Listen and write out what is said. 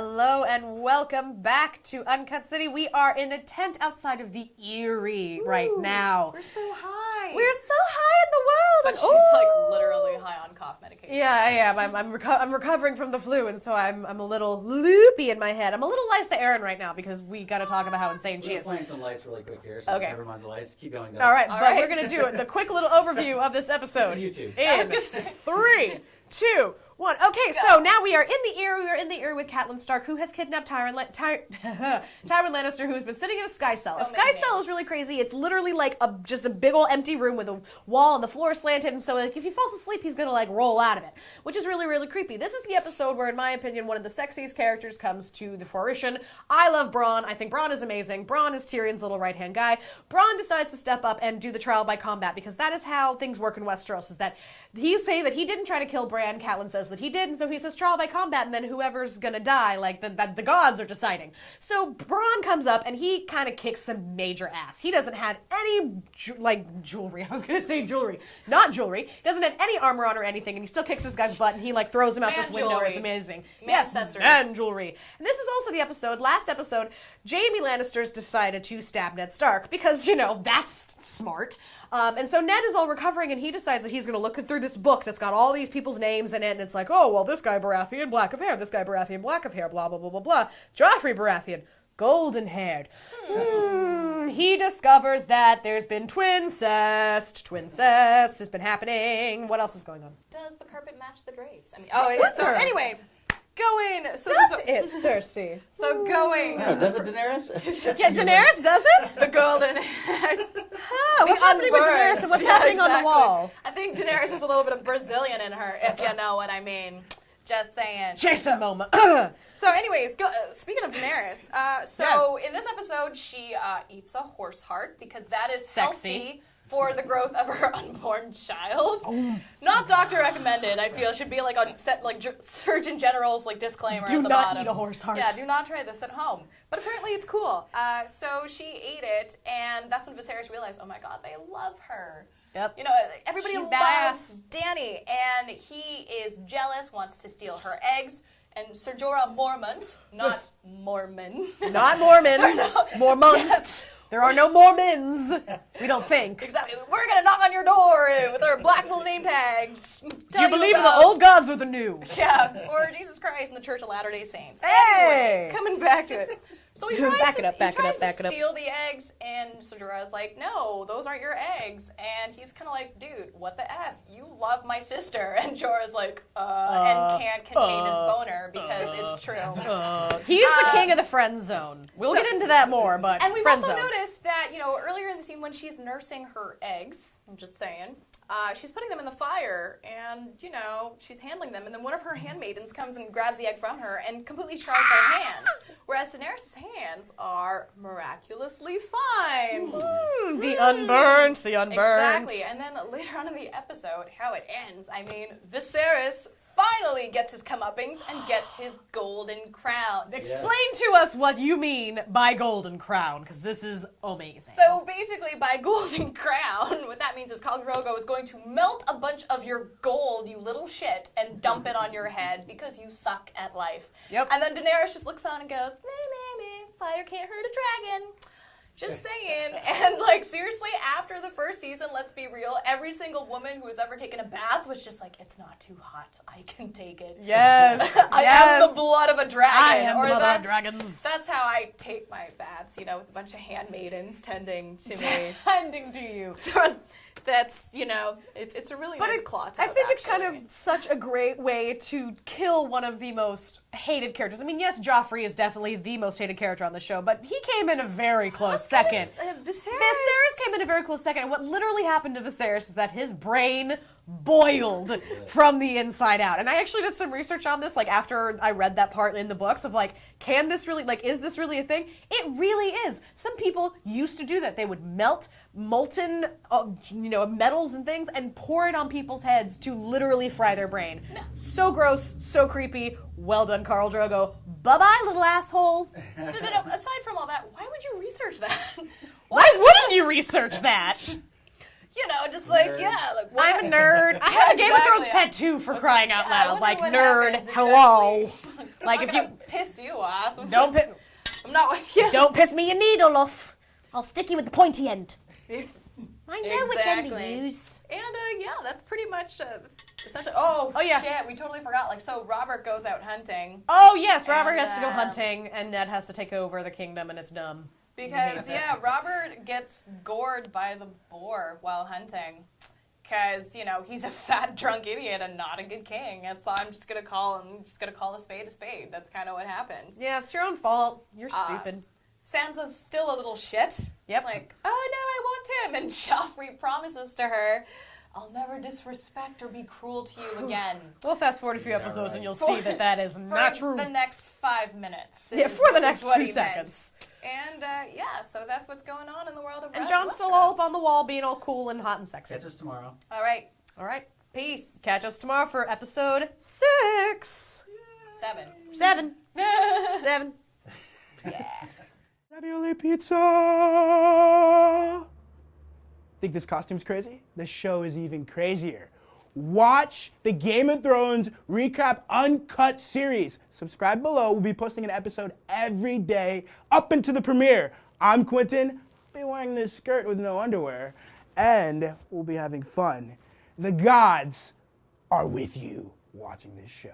Hello and welcome back to Uncut City. We are in a tent outside of the Erie right now. We're so high. We're so high in the world. But she's like literally high on cough medication. Yeah, I am. I'm recovering from the flu, and so I'm a little loopy in my head. I'm a little Lisa Aaron right now because we got to talk about how insane she We're is. playing some lights really quick here, so never mind the lights. Keep going, guys. All right, we're going to do the quick little overview of this episode. This is YouTube. In 3, 2, 1. Okay, so now we are in the Erie. We are in the Erie with Catelyn Stark, who has kidnapped Tywin Lannister, who has been sitting in a sky cell. A sky cell is really crazy. It's literally like just a big old empty room with a wall and the floor slanted, and so like, if he falls asleep, he's going to like roll out of it, which is really, really creepy. This is the episode where, in my opinion, one of the sexiest characters comes to the fruition. I love Bronn. I think Bronn is amazing. Bronn is Tyrion's little right-hand guy. Bronn decides to step up and do the trial by combat, because that is how things work in Westeros, is that he's saying that he didn't try to kill Bran. Catelyn says that he did, and so he says trial by combat, and then whoever's gonna die, like the gods are deciding. So Bronn comes up and he kind of kicks some major ass. He doesn't have any jewelry. I was gonna say jewelry, not jewelry. He doesn't have any armor on or anything, and he still kicks this guy's butt, and he like throws him out this window. It's amazing. And jewelry. And this is also the episode. Last episode, Jaime Lannister's decided to stab Ned Stark because that's smart. And so Ned is all recovering, and he decides that he's going to look through this book that's got all these people's names in it, and it's like, oh, well, this guy Baratheon, black of hair, this guy Baratheon, black of hair, blah, blah, blah, blah, blah. Joffrey Baratheon, golden-haired. He discovers that there's been twincest. Twincest has been happening. What else is going on? Does the carpet match the drapes? Anyway... Going. Does it, Cersei? So going. Oh, does it, Daenerys? Yeah, Daenerys does it? The golden eggs. What's happening with Daenerys and what's happening on the wall? I think Daenerys has a little bit of Brazilian in her, if you know what I mean. Just saying. Jason moment. So anyways, speaking of Daenerys, in this episode, she eats a horse heart because that is healthy for the growth of her unborn child. Not doctor recommended. I feel should be like on set, like Surgeon General's like disclaimer do at the not bottom. Eat a horse heart. Yeah, do not try this at home. But apparently it's cool. So she ate it, and that's when Viserys realized, oh my god, they love her. Yep. You know, everybody loves Dany, and he is jealous, wants to steal her eggs. And Ser Jorah Mormont, not Mormon. Not Mormons. Mormons. Yes. There are no Mormons. We don't think. Exactly. We're going to knock on your door with our black little name tags. Do you believe in the old gods or the new? Yeah. Or Jesus Christ and the Church of Latter-day Saints. Hey! Anyway, coming back to it. So he tries to steal the eggs, and Ser Jorah's like, no, those aren't your eggs. And he's kind of like, dude, what the F? You love my sister. And Jorah's like, and can't contain his boner because it's true. He's the king of the friend zone. We'll get into that more, but and we've friend also zone. noticed that, earlier in the scene when she's nursing her eggs, I'm just saying, she's putting them in the fire, and, she's handling them, and then one of her handmaidens comes and grabs the egg from her and completely tries her hands, whereas Daenerys' hands are miraculously fine. The unburnt. Exactly, and then later on in the episode, how it ends, Viserys finally gets his comeuppance and gets his golden crown. Explain to us what you mean by golden crown, because this is amazing. So basically, by golden crown, what that means is Khal Drogo is going to melt a bunch of your gold, you little shit, and dump it on your head because you suck at life. Yep. And then Daenerys just looks on and goes, meh, fire can't hurt a dragon. Just saying. And, seriously, after the first season, let's be real, every single woman who has ever taken a bath was just like, it's not too hot. I can take it. Yes. I am the blood of a dragon. I am the mother of dragons. That's how I take my baths, with a bunch of handmaidens tending to me. Tending to you. So that's, it's a really nice cloth. I think it's kind of such a great way to kill one of the most hated characters. Yes, Joffrey is definitely the most hated character on the show, but he came in a very close second. Viserys came in a very close second, and what literally happened to Viserys is that his brain boiled from the inside out. And I actually did some research on this, after I read that part in the books of, can this really, is this really a thing? It really is. Some people used to do that. They would melt molten, metals and things and pour it on people's heads to literally fry their brain. So gross, so creepy. Well done, Khal Drogo. Bye-bye, little asshole. No. Aside from all that, why would you research that? Why wouldn't you research that? I'm a nerd. I have a Game of Thrones tattoo for crying out loud. Nerd, hello. Like I'm if not you gonna piss you off. don't I'm not with you. don't piss me your needle off. I'll stick you with the pointy end. I know which end to Exactly. use. And yeah, that's pretty much that's essentially. Oh yeah. shit, we totally forgot. Like, so Robert goes out hunting Oh yes, Robert And, has to go hunting, and Ned has to take over the kingdom, and it's dumb. because Robert gets gored by the boar while hunting. Because he's a fat drunk idiot and not a good king. And so I'm just gonna call a spade a spade. That's kind of what happens. Yeah, it's your own fault. You're stupid. Sansa's still a little shit. Yep. Like, oh no, I want him. And Joffrey promises to her, I'll never disrespect or be cruel to you again. We'll fast forward a few episodes and you'll see that is not true. For the next 5 minutes. Yeah, for the next what 2 he seconds. Meant. And so that's what's going on in the world of And Westeros. Jon's still all up on the wall being all cool and hot and sexy. Catch us tomorrow. All right. All right. Peace. Catch us tomorrow for episode 6. 7. 7. Yeah. 7. Ravioli pizza! Think this costume's crazy? The show is even crazier. Watch the Game of Thrones Recap Uncut series. Subscribe below. We'll be posting an episode every day up into the premiere. I'm Quentin. I'll be wearing this skirt with no underwear. And we'll be having fun. The gods are with you watching this show.